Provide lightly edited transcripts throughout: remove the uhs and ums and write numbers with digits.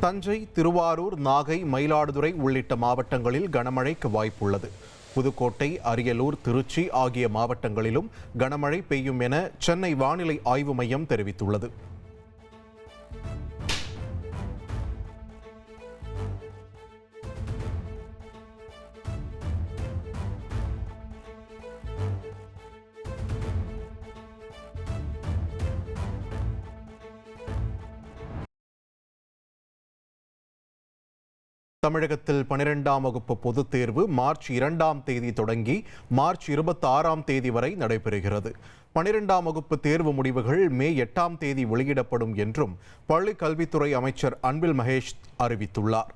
தஞ்சை, திருவாரூர், நாகை, மயிலாடுதுறை உள்ளிட்ட மாவட்டங்களில் கனமழைக்கு வாய்ப்புள்ளது. புதுக்கோட்டை, அரியலூர், திருச்சி ஆகிய மாவட்டங்களிலும் கனமழை பெய்யும் என சென்னை வானிலை ஆய்வு மையம் தெரிவித்துள்ளது. தமிழகத்தில் 12ஆம் வகுப்பு பொதுத் தேர்வு மார்ச் 2ஆம் தேதி தொடங்கி மார்ச் 26ஆம் தேதி வரை நடைபெறுகிறது. 12ஆம் வகுப்பு தேர்வு முடிவுகள் மே 8ஆம் தேதி வெளியிடப்படும் என்றும் பள்ளிக் கல்வித்துறை அமைச்சர் அன்பில் மகேஷ் அறிவித்துள்ளார்.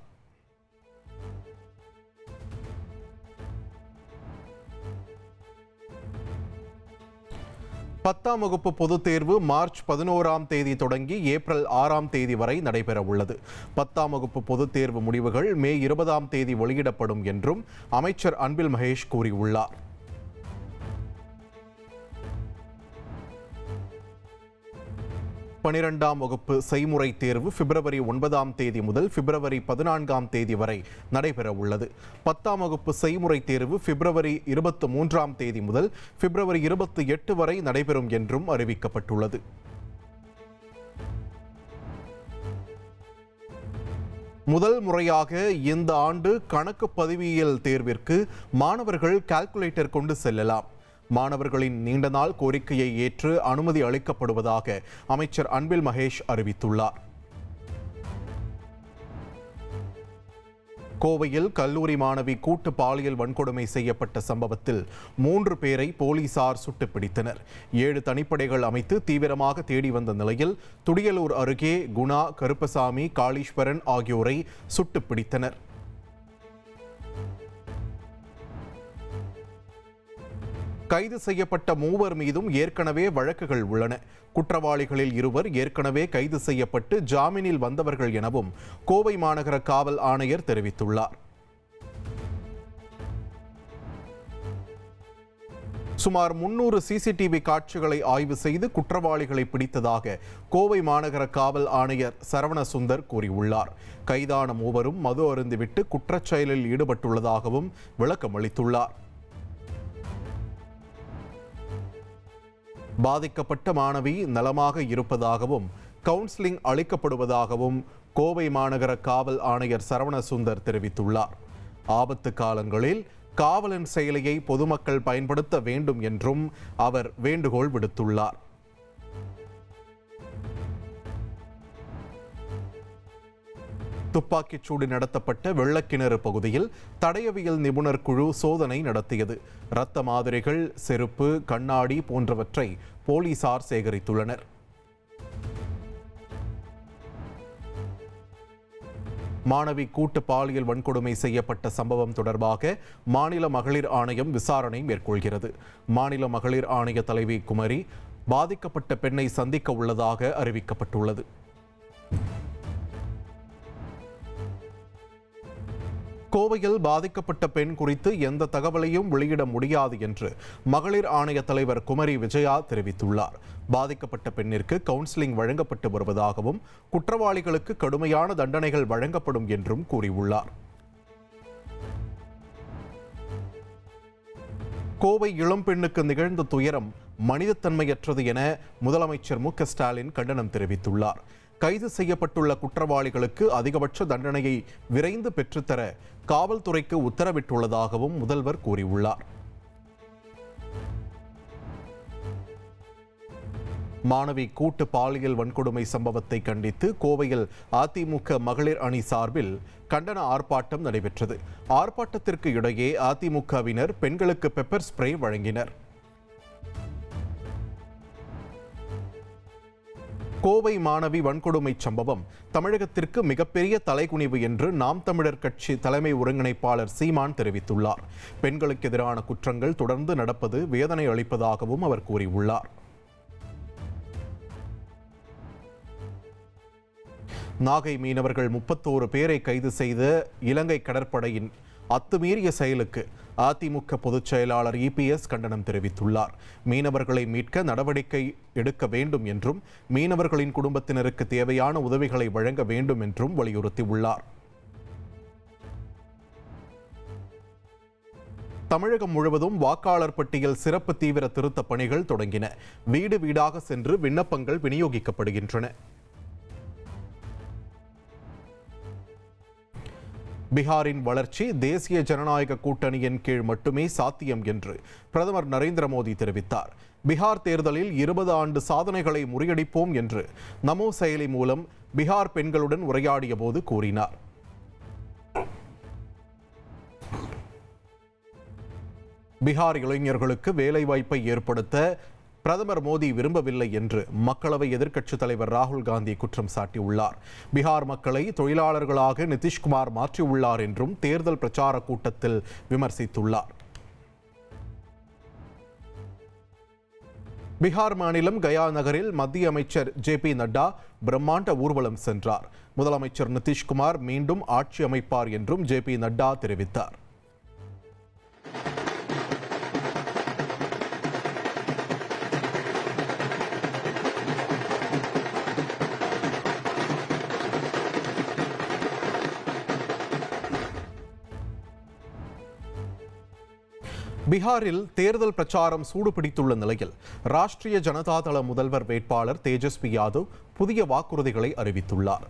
பத்தாம் வகுப்பு பொதுத் தேர்வு மார்ச் 11ஆம் தேதி தொடங்கி ஏப்ரல் 6ஆம் தேதி வரை நடைபெற உள்ளது. 10ஆம் வகுப்பு பொதுத் தேர்வு முடிவுகள் மே 20ஆம் தேதி வெளியிடப்படும் என்றும் அமைச்சர் அன்பில் மகேஷ் கூறியுள்ளார். பனிரெண்டாம் வகுப்பு செய்முறை தேர்வு பிப்ரவரி 9ஆம் தேதி முதல் பிப்ரவரி 14ஆம் தேதி வரை நடைபெற உள்ளது. 10ஆம் வகுப்பு செய்முறை தேர்வு பிப்ரவரி 23ஆம் தேதி முதல் பிப்ரவரி 28 வரை நடைபெறும் என்றும் அறிவிக்கப்பட்டுள்ளது. முதல் முறையாக இந்த ஆண்டு கணக்கு பதிவியல் தேர்விற்கு மாணவர்கள் கால்குலேட்டர் கொண்டு செல்லலாம். மாணவர்களின் நீண்ட நாள் கோரிக்கையை ஏற்று அனுமதி அளிக்கப்படுவதாக அமைச்சர் அன்பில் மகேஷ் அறிவித்துள்ளார். கோவையில் கல்லூரி மாணவி கூட்டு பாலியல் வன்கொடுமை செய்யப்பட்ட சம்பவத்தில் 3 பேரை போலீசார் சுட்டுப் பிடித்தனர். 7 தனிப்படைகள் அமைத்து தீவிரமாக தேடி வந்த நிலையில் துடியலூர் அருகே குணா, கருப்பசாமி, காளீஸ்வரன் ஆகியோரை சுட்டுப் பிடித்தனர். கைது செய்யப்பட்ட 3 மீதும் ஏற்கனவே வழக்குகள் உள்ளன. குற்றவாளிகளில் 2 ஏற்கனவே கைது செய்யப்பட்டு ஜாமீனில் வந்தவர்கள் எனவும் கோவை மாநகர காவல் ஆணையர் தெரிவித்துள்ளார். சுமார் 300 சிசிடிவி காட்சிகளை ஆய்வு செய்து குற்றவாளிகளை பிடித்ததாக கோவை மாநகர காவல் ஆணையர் சரவணசுந்தர் கூறியுள்ளார். கைதான 3 மது அருந்திவிட்டு குற்றச்செயலில் ஈடுபட்டுள்ளதாகவும் விளக்கமளித்துள்ளார். பாதிக்கப்பட்ட மாணவி நலமாக இருப்பதாகவும் கவுன்சிலிங் அளிக்கப்படுவதாகவும் கோவை மாநகர காவல் ஆணையர் சரவணசுந்தர் தெரிவித்துள்ளார். ஆபத்து காலங்களில் காவலன் செயலியை பொதுமக்கள் பயன்படுத்த வேண்டும் என்றும் அவர் வேண்டுகோள் விடுத்துள்ளார். துப்பாக்கிச்சூடு நடத்தப்பட்ட வெள்ளக்கிணறு பகுதியில் தடயவியல் நிபுணர் குழு சோதனை நடத்தியது. இரத்த மாதிரிகள், செருப்பு, கண்ணாடி போன்றவற்றை போலீசார் சேகரித்துள்ளனர். மாணவி கூட்டு பாலியல் வன்கொடுமை செய்யப்பட்ட சம்பவம் தொடர்பாக மாநில மகளிர் ஆணையம் விசாரணை மேற்கொள்கிறது. மாநில மகளிர் ஆணைய தலைவி குமரி பாதிக்கப்பட்ட பெண்ணை சந்திக்க உள்ளதாக அறிவிக்கப்பட்டுள்ளது. கோவையில் பாதிக்கப்பட்ட பெண் குறித்து எந்த தகவலையும் வெளியிட முடியாது என்று மகளிர் ஆணைய தலைவர் குமரி விஜயா தெரிவித்துள்ளார். பாதிக்கப்பட்ட பெண்ணிற்கு கவுன்சிலிங் வழங்கப்பட்டு வருவதாகவும் குற்றவாளிகளுக்கு கடுமையான தண்டனைகள் வழங்கப்படும் என்றும் கூறியுள்ளார். கோவை இளம்பெண்ணுக்கு நிகழ்ந்த துயரம் மனிதத்தன்மையற்றது என முதலமைச்சர் மு.க.ஸ்டாலின் கண்டனம் தெரிவித்துள்ளார். கைது செய்யப்பட்டுள்ள குற்றவாளிகளுக்கு அதிகபட்ச தண்டனையை விரைந்து பெற்றுத்தர காவல்துறைக்கு உத்தரவிட்டுள்ளதாகவும் முதல்வர் கூறியுள்ளார். மாணவி கூட்டு பாலியல் வன்கொடுமை சம்பவத்தை கண்டித்து கோவையில் அதிமுக மகளிர் அணி சார்பில் கண்டன ஆர்ப்பாட்டம் நடைபெற்றது. ஆர்ப்பாட்டத்திற்கு இடையே அதிமுகவினர் பெண்களுக்கு பெப்பர் ஸ்ப்ரே வழங்கினர். கோவை மாணவி வன்கொடுமை சம்பவம் தமிழகத்திற்கு மிகப்பெரிய தலைகுனிவு என்று நாம் தமிழர் கட்சி தலைமை ஒருங்கிணைப்பாளர் சீமான் தெரிவித்துள்ளார். பெண்களுக்கு எதிரான குற்றங்கள் தொடர்ந்து நடப்பது வேதனை அளிப்பதாகவும் அவர் கூறியுள்ளார். நாகை மீனவர்கள் 31 பேரை கைது செய்த இலங்கை கடற்படையின் அத்துமீறிய செயலுக்கு அதிமுக பொதுச் செயலாளர் இபிஎஸ் கண்டனம் தெரிவித்துள்ளார். மீனவர்களை மீட்க நடவடிக்கை எடுக்க வேண்டும் என்றும் மீனவர்களின் குடும்பத்தினருக்கு தேவையான உதவிகளை வழங்க வேண்டும் என்றும் வலியுறுத்தியுள்ளார். தமிழகம் முழுவதும் வாக்காளர் பட்டியல் சிறப்பு தீவிர திருத்த பணிகள் தொடங்கின. வீடு வீடாக சென்று விண்ணப்பங்கள் விநியோகிக்கப்படுகின்றன. பீகாரின் வளர்ச்சி தேசிய ஜனநாயக கூட்டணியின் கீழ் மட்டுமே சாத்தியம் என்று பிரதமர் நரேந்திர மோடி தெரிவித்தார். பீகார் தேர்தலில் 20 ஆண்டு சாதனைகளை முறியடிப்போம் என்று நமோ செயலி மூலம் பீகார் பெண்களுடன் உரையாடிய போது கூறினார். பீகார் இளைஞர்களுக்கு வேலைவாய்ப்பை ஏற்படுத்த பிரதமர் மோடி விரும்பவில்லை என்று மக்களவை எதிர்க்கட்சித் தலைவர் ராகுல் காந்தி குற்றம் சாட்டியுள்ளார். பீகார் மக்களை தொழிலாளர்களாக நிதிஷ்குமார் மாற்றியுள்ளார் என்றும் தேர்தல் பிரச்சார கூட்டத்தில் விமர்சித்துள்ளார். பீகார் மாநிலம் கயா நகரில் மத்திய அமைச்சர் ஜே.பி. நட்டா பிரம்மாண்ட ஊர்வலம் சென்றார். முதலமைச்சர் நிதிஷ்குமார் மீண்டும் ஆட்சி அமைப்பார் என்றும் ஜே.பி. நட்டா தெரிவித்தார். பீகாரில் தேர்தல் பிரச்சாரம் சூடுபிடித்துள்ள நிலையில் ராஷ்டிரிய ஜனதா தள முதல்வர் வேட்பாளர் தேஜஸ்வி யாதவ் புதிய வாக்குறுதிகளை அறிவித்துள்ளார்.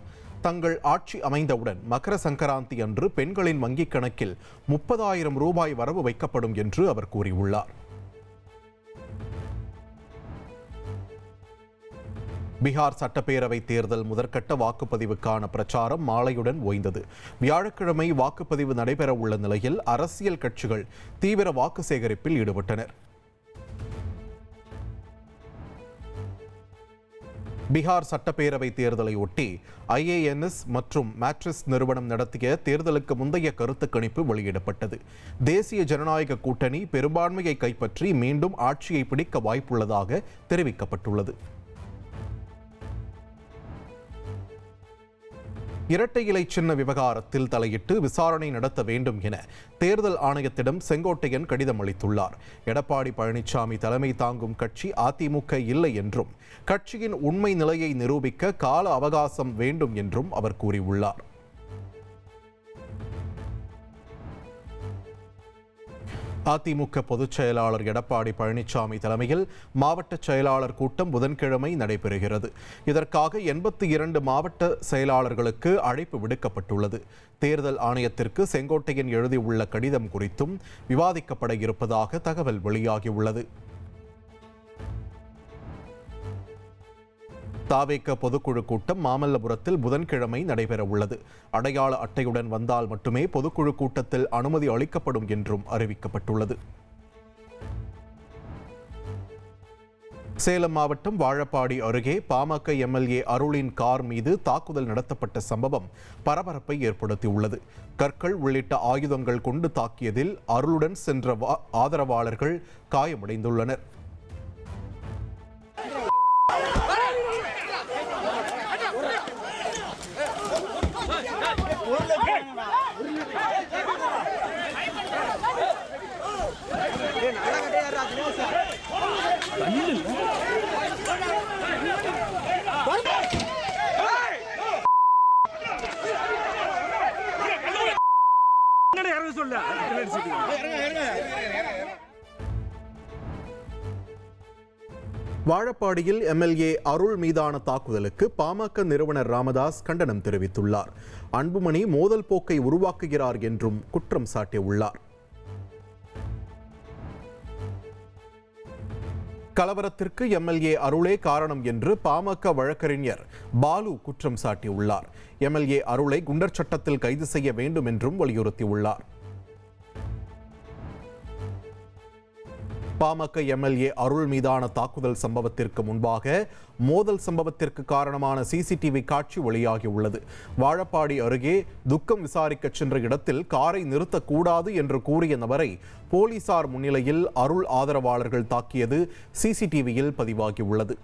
தங்கள் ஆட்சி அமைந்தவுடன் மகர சங்கராந்தி அன்று பெண்களின் வங்கிக் கணக்கில் 30,000 ரூபாய் வரவு வைக்கப்படும் என்று அவர் கூறியுள்ளார். பீகார் சட்டப்பேரவை தேர்தல் முதற்கட்ட வாக்குப்பதிவுக்கான பிரச்சாரம் மாலையுடன் ஓய்ந்தது. வியாழக்கிழமை வாக்குப்பதிவு நடைபெற உள்ள நிலையில் அரசியல் கட்சிகள் தீவிர வாக்கு சேகரிப்பில் ஈடுபட்டனர். பீகார் சட்டப்பேரவை தேர்தலை ஒட்டி IANS மற்றும் மேட்ரிஸ் நிறுவனம் நடத்திய தேர்தலுக்கு முந்தைய கருத்து கணிப்பு வெளியிடப்பட்டது. தேசிய ஜனநாயக கூட்டணி பெரும்பான்மையை கைப்பற்றி மீண்டும் ஆட்சியை பிடிக்க வாய்ப்புள்ளதாக தெரிவிக்கப்பட்டுள்ளது. இரட்டை இலை சின்ன விவகாரத்தில் தலையிட்டு விசாரணை நடத்த வேண்டும் என தேர்தல் ஆணையத்திடம் செங்கோட்டையன் கடிதம் அளித்துள்ளார். எடப்பாடி பழனிசாமி தலைமை தாங்கும் கட்சி அதிமுக இல்லை என்றும் கட்சியின் உண்மை நிலையை நிரூபிக்க கால அவகாசம் வேண்டும் என்றும் அவர் கூறியுள்ளார். அதிமுக பொதுச் செயலாளர் எடப்பாடி பழனிசாமி தலைமையில் மாவட்ட செயலாளர் கூட்டம் புதன்கிழமை நடைபெறுகிறது. இதற்காக 82 மாவட்ட செயலாளர்களுக்கு அழைப்பு விடுக்கப்பட்டுள்ளது. தேர்தல் ஆணையத்திற்கு செங்கோட்டையன் எழுதியுள்ள கடிதம் குறித்தும் விவாதிக்கப்பட இருப்பதாக தகவல் வெளியாகியுள்ளது. தாவேக பொதுக்குழு கூட்டம் மாமல்லபுரத்தில் புதன்கிழமை நடைபெற உள்ளது. அடையாள அட்டையுடன் வந்தால் மட்டுமே பொதுக்குழு கூட்டத்தில் அனுமதி அளிக்கப்படும் என்றும் அறிவிக்கப்பட்டுள்ளது. சேலம் மாவட்டம் வாழப்பாடி அருகே பாமக எம்எல்ஏ அருளின் கார் மீது தாக்குதல் நடத்தப்பட்ட சம்பவம் பரபரப்பை ஏற்படுத்தியுள்ளது. கற்கள் உள்ளிட்ட ஆயுதங்கள் கொண்டு தாக்கியதில் அருளுடன் சென்ற ஆதரவாளர்கள் காயமடைந்துள்ளனர். வாழப்பாடியில் எம்எல்ஏ அருள் மீதான தாக்குதலுக்கு பாமக நிறுவனர் ராமதாஸ் கண்டனம் தெரிவித்துள்ளார். அன்புமணி மோதல் போக்கை உருவாக்குகிறார் என்றும் குற்றம் சாட்டியுள்ளார். கலவரத்திற்கு எம்எல்ஏ அருளே காரணம் என்று பாமக வழக்கறிஞர் பாலு குற்றம் சாட்டியுள்ளார். எம்எல்ஏ அருளை குண்டர் சட்டத்தில் கைது செய்ய வேண்டும் என்றும் வலியுறுத்தியுள்ளார். பாமக எம்எல்ஏ அருள் மீதான தாக்குதல் சம்பவத்திற்கு முன்பாக மோதல் சம்பவத்திற்கு காரணமான சிசிடிவி காட்சி வெளியாகியுள்ளது. வாழப்பாடி அருகே துக்கம் விசாரிக்க சென்ற இடத்தில் காரை நிறுத்தக்கூடாது என்று கூறிய நபரை போலீசார் முன்னிலையில் அருள் ஆதரவாளர்கள் தாக்கியது சிசிடிவியில் பதிவாகியுள்ளது.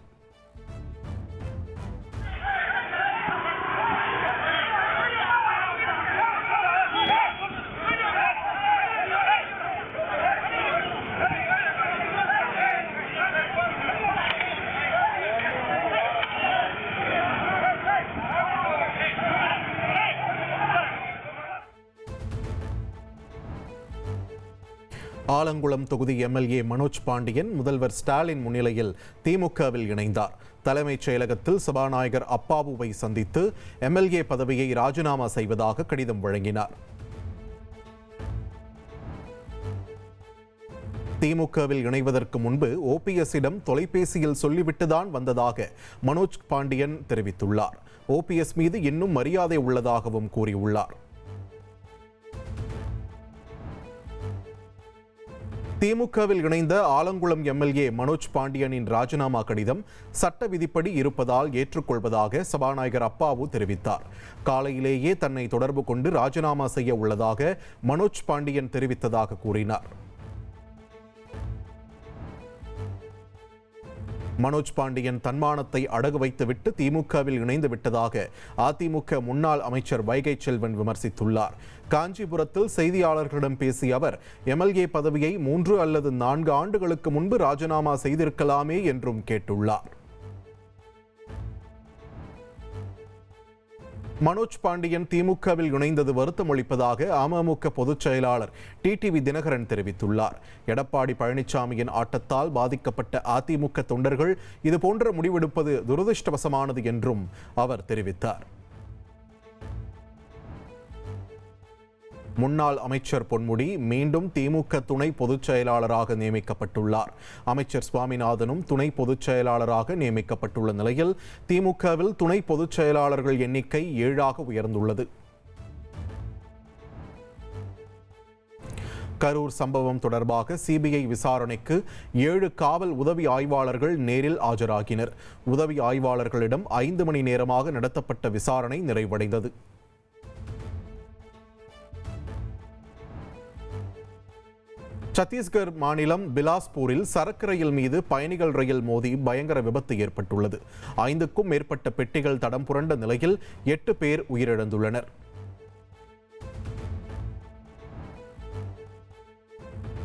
ஆலங்குளம் தொகுதி எம்எல்ஏ மனோஜ் பாண்டியன் முதல்வர் ஸ்டாலின் முன்னிலையில் திமுகவில் இணைந்தார். தலைமைச் செயலகத்தில் சபாநாயகர் அப்பாவுவை சந்தித்து எம்எல்ஏ பதவியை ராஜினாமா செய்வதாக கடிதம் வழங்கினார். திமுகவில் இணைவதற்கு முன்பு ஓபிஎஸ்ஸிடம் தொலைபேசியில் சொல்லிவிட்டுதான் வந்ததாக மனோஜ் பாண்டியன் தெரிவித்துள்ளார். ஓபிஎஸ் மீது இன்னும் மரியாதை உள்ளதாகவும் கூறியுள்ளார். திமுகவில் இணைந்த ஆலங்குளம் எம்எல்ஏ மனோஜ் பாண்டியனின் ராஜினாமா கடிதம் சட்ட விதிப்படி இருப்பதால் ஏற்றுக்கொள்வதாக சபாநாயகர் அப்பாவு தெரிவித்தார். காலையிலேயே தன்னை தொடர்பு கொண்டு ராஜினாமா செய்ய உள்ளதாக மனோஜ் பாண்டியன் தெரிவித்ததாக கூறினார். மனோஜ் பாண்டியன் தன்மானத்தை அடகு வைத்துவிட்டு திமுகவில் இணைந்து விட்டதாக அதிமுக முன்னாள் அமைச்சர் வைகை செல்வன் விமர்சித்துள்ளார். காஞ்சிபுரத்தில் செய்தியாளர்களிடம் பேசிய அவர் எம்எல்ஏ பதவியை 3 அல்லது 4 ஆண்டுகளுக்கு முன்பு ராஜினாமா செய்திருக்கலாமே என்றும் கேட்டுள்ளார். மனோஜ் பாண்டியன் திமுகவில் இணைந்தது வருத்தம் அளிப்பதாக அமமுக பொதுச் செயலாளர் டிடிவி தினகரன் தெரிவித்துள்ளார். எடப்பாடி பழனிசாமியின் ஆட்டத்தால் பாதிக்கப்பட்ட அதிமுக தொண்டர்கள் இதுபோன்ற முடிவெடுப்பது துரதிருஷ்டவசமானது என்றும் அவர் தெரிவித்தார். முன்னாள் அமைச்சர் பொன்முடி மீண்டும் திமுக துணை பொதுச் செயலாளராக நியமிக்கப்பட்டுள்ளார். அமைச்சர் சுவாமிநாதனும் துணை பொதுச் செயலாளராக நியமிக்கப்பட்டுள்ள நிலையில் திமுகவில் துணை பொதுச் செயலாளர்கள் எண்ணிக்கை 7ஆக உயர்ந்துள்ளது. கரூர் சம்பவம் தொடர்பாக சிபிஐ விசாரணைக்கு 7 காவல் உதவி ஆய்வாளர்கள் நேரில் ஆஜராகினர். உதவி ஆய்வாளர்களிடம் 5 மணி நேரமாக நடத்தப்பட்ட விசாரணை நிறைவடைந்தது. சத்தீஸ்கர் மாநிலம் பிலாஸ்பூரில் சரக்கு ரயில் மீது பயணிகள் ரயில் மோதி பயங்கர விபத்து ஏற்பட்டுள்ளது. 5க்கும் மேற்பட்ட பெட்டிகள் தடம் புரண்ட நிலையில் 8 பேர் உயிரிழந்துள்ளனர்.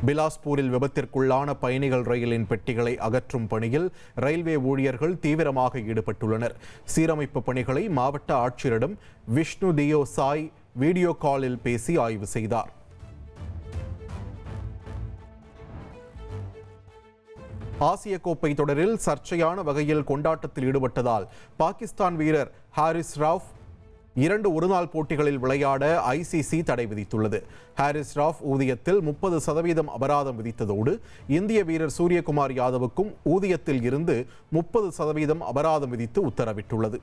பிலாஸ்பூரில் விபத்திற்குள்ளான பயணிகள் ரயிலின் பெட்டிகளை அகற்றும் பணியில் ரயில்வே ஊழியர்கள் தீவிரமாக ஈடுபட்டுள்ளனர். சீரமைப்பு பணிகளை மாவட்ட ஆட்சியரிடம் விஷ்ணு தியோ சாய் வீடியோ காலில் பேசி ஆய்வு செய்தார். ஆசிய கோப்பை தொடரில் சர்ச்சையான வகையில் கொண்டாட்டத்தில் ஈடுபட்டதால் பாகிஸ்தான் வீரர் ஹாரிஸ் ராவ் 2 ஒருநாள் போட்டிகளில் விளையாட ஐசிசி தடை விதித்துள்ளது. ஹாரிஸ் ராவ் ஊதியத்தில் 30% அபராதம் விதித்ததோடு இந்திய வீரர் சூரியகுமார் யாதவுக்கும் ஊதியத்தில் இருந்து 30% அபராதம் விதித்து உத்தரவிட்டுள்ளது.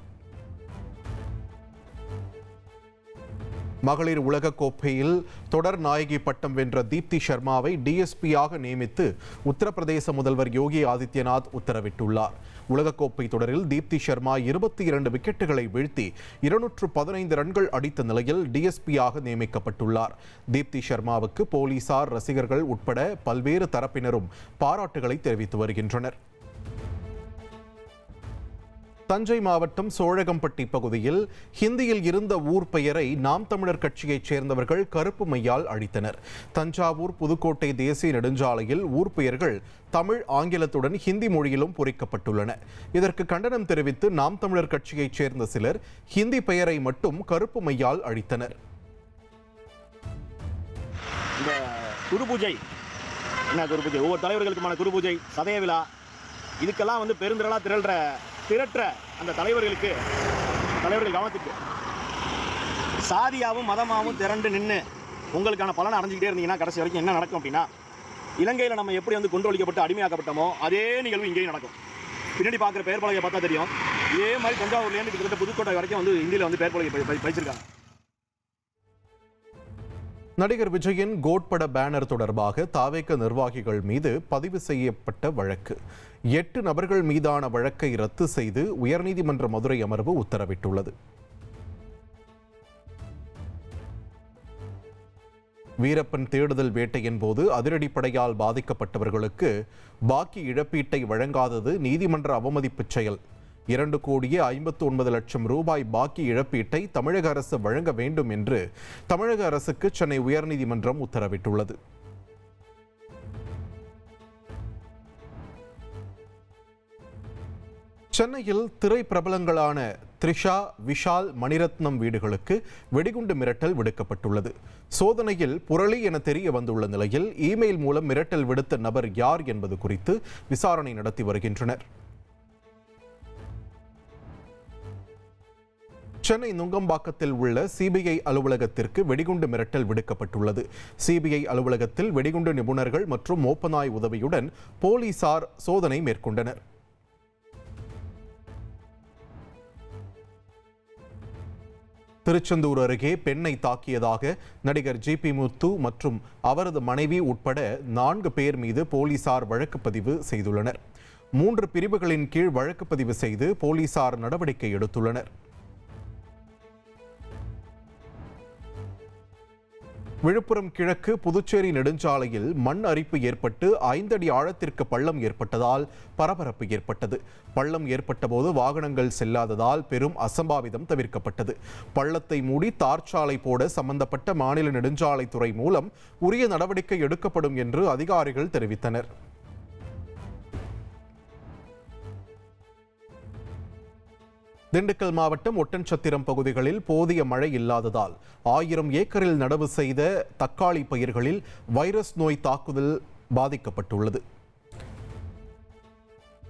மகளிர் உலகக்கோப்பையில் தொடர் நாயகி பட்டம் வென்ற தீப்தி சர்மாவை டிஎஸ்பியாக நியமித்து உத்தரப்பிரதேச முதல்வர் யோகி ஆதித்யநாத் உத்தரவிட்டுள்ளார். உலகக்கோப்பை தொடரில் தீப்தி சர்மா 22 விக்கெட்டுகளை வீழ்த்தி 215 ரன்கள் அடித்த நிலையில் டிஎஸ்பியாக நியமிக்கப்பட்டுள்ளார். தீப்தி சர்மாவுக்கு போலீசார், ரசிகர்கள் உட்பட பல்வேறு தரப்பினரும் பாராட்டுகளை தெரிவித்து வருகின்றனர். தஞ்சை மாவட்டம் சோழகம்பட்டி பகுதியில் ஹிந்தியில் இருந்த ஊர் பெயரை நாம் தமிழர் கட்சியைச் சேர்ந்தவர்கள் கருப்பு மையால் அழித்தனர். தஞ்சாவூர் புதுக்கோட்டை தேசிய நெடுஞ்சாலையில் ஊர் பெயர்கள் தமிழ், ஆங்கிலத்துடன் ஹிந்தி மொழியிலும் பொறிக்கப்பட்டுள்ளன. இதற்கு கண்டனம் தெரிவித்து நாம் தமிழர் கட்சியைச் சேர்ந்த சிலர் ஹிந்தி பெயரை மட்டும் கருப்பு மையால் அழித்தனர். குரு பூஜை ஒவ்வொரு தலைவர்களுக்குமான குரு பூஜை, சதய விழா, இதுக்கெல்லாம் பெருந்திரளா திரட்ட அந்த தலைவர்கள் கவனத்துக்கு சாதியாவும் மதமாவும் திரண்டு நின்று உங்களுக்கான பலனை அடைஞ்சிக்கிட்டே இருந்தீங்கன்னா கடைசி வரைக்கும் என்ன நடக்கும் அப்படின்னா, இலங்கையில் நம்ம எப்படி கொண்டொழிக்கப்பட்டு அடிமையாக்கப்பட்டோமோ அதே நிகழ்வு இங்கேயும் நடக்கும். பின்னாடி பார்க்குற பெயர் பலகை பார்த்தா தெரியும். இதே மாதிரி தஞ்சாவூர்லேருந்து கிட்டத்தட்ட புதுக்கோட்டை வரைக்கும் இந்தியில் பெயர் பலகை பயிற்சிருக்காங்க. நடிகர் விஜயின் கோட் பட பேனர் தொடர்பாக தாவேக நிர்வாகிகள் மீது பதிவு செய்யப்பட்ட வழக்கு 8 நபர்கள் மீதான வழக்கை ரத்து செய்து உயர்நீதிமன்ற மதுரை அமர்வு உத்தரவிட்டுள்ளது. வீரப்பன் தேடுதல் வேட்டையின் போது அதிரடிப்படையால் பாதிக்கப்பட்டவர்களுக்கு பாக்கி இழப்பீட்டை வழங்காதது நீதிமன்ற அவமதிப்பு செயல். 2,59,00,000 ரூபாய் பாக்கி இழப்பீட்டை தமிழக அரசு வழங்க வேண்டும் என்று தமிழக அரசுக்கு சென்னை உயர்நீதிமன்றம் உத்தரவிட்டுள்ளது. சென்னையில் திரை பிரபலங்களான த்ரிஷா, விஷால், மணிரத்னம் வீடுகளுக்கு வெடிகுண்டு மிரட்டல் விடுக்கப்பட்டுள்ளது. சோதனையில் புரளி என தெரிய வந்துள்ள நிலையில் இமெயில் மூலம் மிரட்டல் விடுத்த நபர் யார் என்பது குறித்து விசாரணை நடத்தி வருகின்றனர். சென்னை நுங்கம்பாக்கத்தில் உள்ள சிபிஐ அலுவலகத்திற்கு வெடிகுண்டு மிரட்டல் விடுக்கப்பட்டுள்ளது. சிபிஐ அலுவலகத்தில் வெடிகுண்டு நிபுணர்கள் மற்றும் மோப்பநாய் உதவியுடன் போலீசார் சோதனை மேற்கொண்டனர். திருச்செந்தூர் அருகே பெண்ணை தாக்கியதாக நடிகர் ஜிபி முத்து மற்றும் அவரது மனைவி உட்பட 4 பேர் மீது போலீசார் வழக்கு பதிவு செய்துள்ளனர். 3 பிரிவுகளின் கீழ் வழக்கு பதிவு செய்து போலீசார் நடவடிக்கை எடுத்துள்ளனர். விழுப்புரம் கிழக்கு புதுச்சேரி நெடுஞ்சாலையில் மண் அரிப்பு ஏற்பட்டு 5 அடி ஆழத்திற்கு பள்ளம் ஏற்பட்டதால் பரபரப்பு ஏற்பட்டது. பள்ளம் ஏற்பட்ட போது வாகனங்கள் செல்லாததால் பெரும் அசம்பாவிதம் தவிர்க்கப்பட்டது. பள்ளத்தை மூடி தார்ச்சாலை போட சம்பந்தப்பட்ட மாநில நெடுஞ்சாலைத்துறை மூலம் உரிய நடவடிக்கை எடுக்கப்படும் என்று அதிகாரிகள் தெரிவித்தனர். திண்டுக்கல் மாவட்டம் ஒட்டன்சத்திரம் பகுதிகளில் போதிய மழை இல்லாததால் 1000 ஏக்கரில் நடவு செய்த தக்காளி பயிர்களில் வைரஸ் நோய் தாக்குதல் பாதிக்கப்பட்டுள்ளது.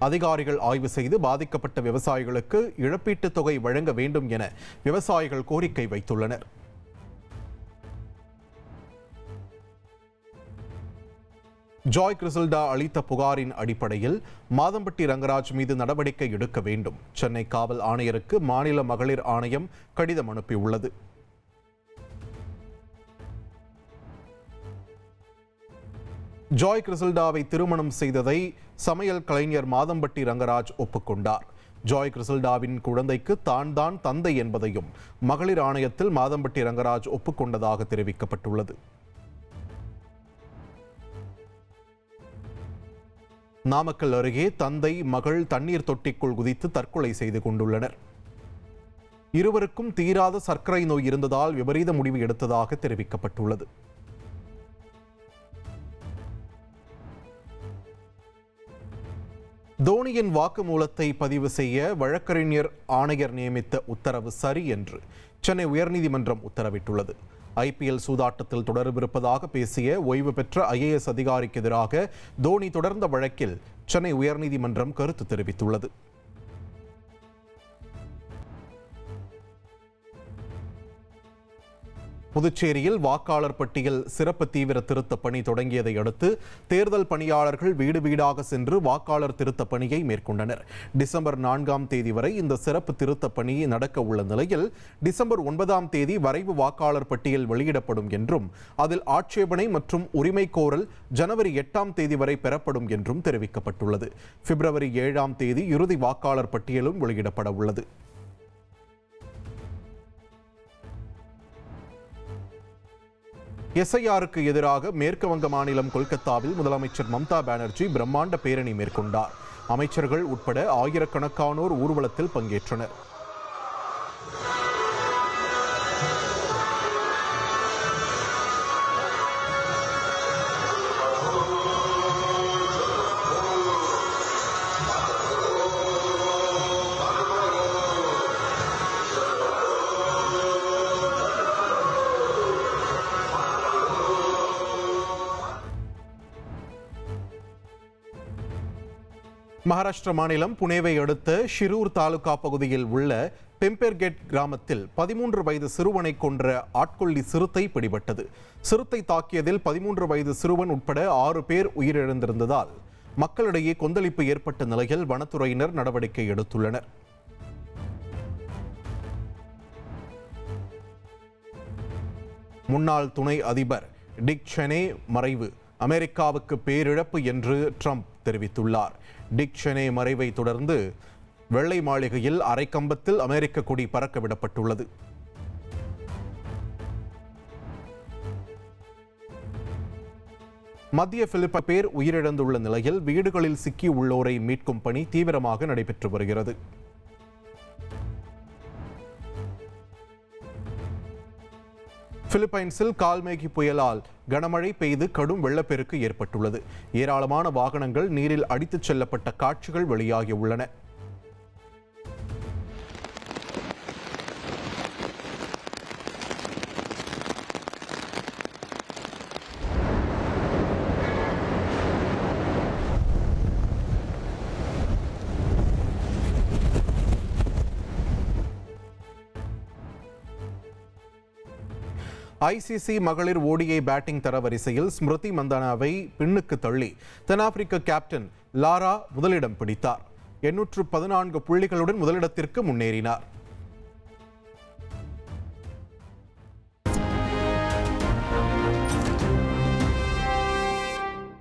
அதிகாரிகள் ஆய்வு செய்து பாதிக்கப்பட்ட விவசாயிகளுக்கு இழப்பீட்டுத் தொகை வழங்க வேண்டும் என விவசாயிகள் கோரிக்கை வைத்துள்ளனர். ஜாய் கிறிசல்டா அளித்த புகாரின் அடிப்படையில் மாதம்பட்டி ரங்கராஜ் மீது நடவடிக்கை எடுக்க வேண்டும். சென்னை காவல் ஆணையருக்கு மாநில மகளிர் ஆணையம் கடிதம் அனுப்பியுள்ளது. ஜாய் கிறிசல்டாவை திருமணம் செய்ததை சமையல் கலைஞர் மாதம்பட்டி ரங்கராஜ் ஒப்புக்கொண்டார். ஜாய் கிறிசல்டாவின் குழந்தைக்கு தான் தந்தை என்பதையும் மகளிர் ஆணையத்தில் மாதம்பட்டி ரங்கராஜ் ஒப்புக்கொண்டதாக தெரிவிக்கப்பட்டுள்ளது. நாமக்கல் அருகே தந்தை மகள் தண்ணீர் தொட்டிக்குள் குதித்து தற்கொலை செய்து கொண்டுள்ளனர். இருவருக்கும் தீராத சர்க்கரை நோய் இருந்ததால் விபரீத முடிவு எடுத்ததாக தெரிவிக்கப்பட்டுள்ளது. தோனியின் வாக்குமூலத்தை பதிவு செய்ய வழக்கறிஞர் ஆணையர் நியமித்த உத்தரவு சரி என்று சென்னை உயர்நீதிமன்றம் உத்தரவிட்டுள்ளது. ஐபிஎல் சூதாட்டத்தில் தொடர்பிருப்பதாக பேசிய ஓய்வு பெற்ற ஐஏஎஸ் அதிகாரிக்கு எதிராக தோனி தொடர்ந்த வழக்கில் சென்னை உயர்நீதிமன்றம் கருத்து தெரிவித்துள்ளது. புதுச்சேரியில் வாக்காளர் பட்டியல் சிறப்பு தீவிர திருத்த பணி தொடங்கியதை அடுத்து தேர்தல் பணியாளர்கள் வீடு வீடாக சென்று வாக்காளர் திருத்த பணியை மேற்கொண்டனர். டிசம்பர் 4ஆம் தேதி வரை இந்த சிறப்பு திருத்த பணி நடக்க உள்ள நிலையில் டிசம்பர் 9ஆம் தேதி வரைவு வாக்காளர் பட்டியல் வெளியிடப்படும் என்றும் அதில் ஆட்சேபனை மற்றும் உரிமை கோரல் ஜனவரி 8ஆம் தேதி வரை பெறப்படும் என்றும் தெரிவிக்கப்பட்டுள்ளது. பிப்ரவரி 7ஆம் தேதி இறுதி வாக்காளர் பட்டியலும் வெளியிடப்பட உள்ளது. எஸ்ஐஆருக்கு எதிராக மேற்கு வங்க மாநிலம் கொல்கத்தாவில் முதலமைச்சர் மம்தா பானர்ஜி பிரம்மாண்ட பேரணி மேற்கொண்டார். அமைச்சர்கள் உட்பட ஆயிரக்கணக்கானோர் ஊர்வலத்தில் பங்கேற்றனர். மகாராஷ்டிர மாநிலம் புனேவை அடுத்த ஷிரூர் தாலுகா பகுதியில் உள்ள பெம்பெர்கெட் கிராமத்தில் 13 வயது சிறுவனை கொன்ற ஆட்கொல்லி சிறுத்தை பிடிபட்டது. சிறுத்தை தாக்கியதில் 13 வயது சிறுவன் உட்பட 6 பேர் உயிரிழந்திருந்ததால் மக்களிடையே கொந்தளிப்பு ஏற்பட்ட நிலையில் வனத்துறையினர் நடவடிக்கை எடுத்துள்ளனர். முன்னாள் துணை அதிபர் டிக் செனே மறைவு அமெரிக்காவுக்கு பேரிழப்பு என்று ட்ரம்ப் தெரிவித்துள்ளார். டிக் செனே மறைவை தொடர்ந்து வெள்ளை மாளிகையில் அரைக்கம்பத்தில் அமெரிக்க கொடி பறக்க விடப்பட்டுள்ளது. மத்திய பிலிப்பைன்ஸ் பேர் உயிரிழந்துள்ள நிலையில் வீடுகளில் சிக்கி உள்ளோரை மீட்கும் பணி தீவிரமாக நடைபெற்று வருகிறது. பிலிப்பைன்ஸில் கால்மேகி புயலால் கனமழை பெய்து கடும் வெள்ளப்பெருக்கு ஏற்பட்டுள்ளது. ஏராளமான வாகனங்கள் நீரில் அடித்துச் செல்லப்பட்ட காட்சிகள் வெளியாகியுள்ளன. ஐசிசி மகளிர் ஓடிஐ பேட்டிங் தரவரிசையில் ஸ்மிருதி மந்தனாவை பின்னுக்கு தள்ளி தென்னாப்பிரிக்க கேப்டன் லாரா முதலிடம் பிடித்தார். 814 புள்ளிகளுடன் முதலிடத்திற்கு முன்னேறினார்.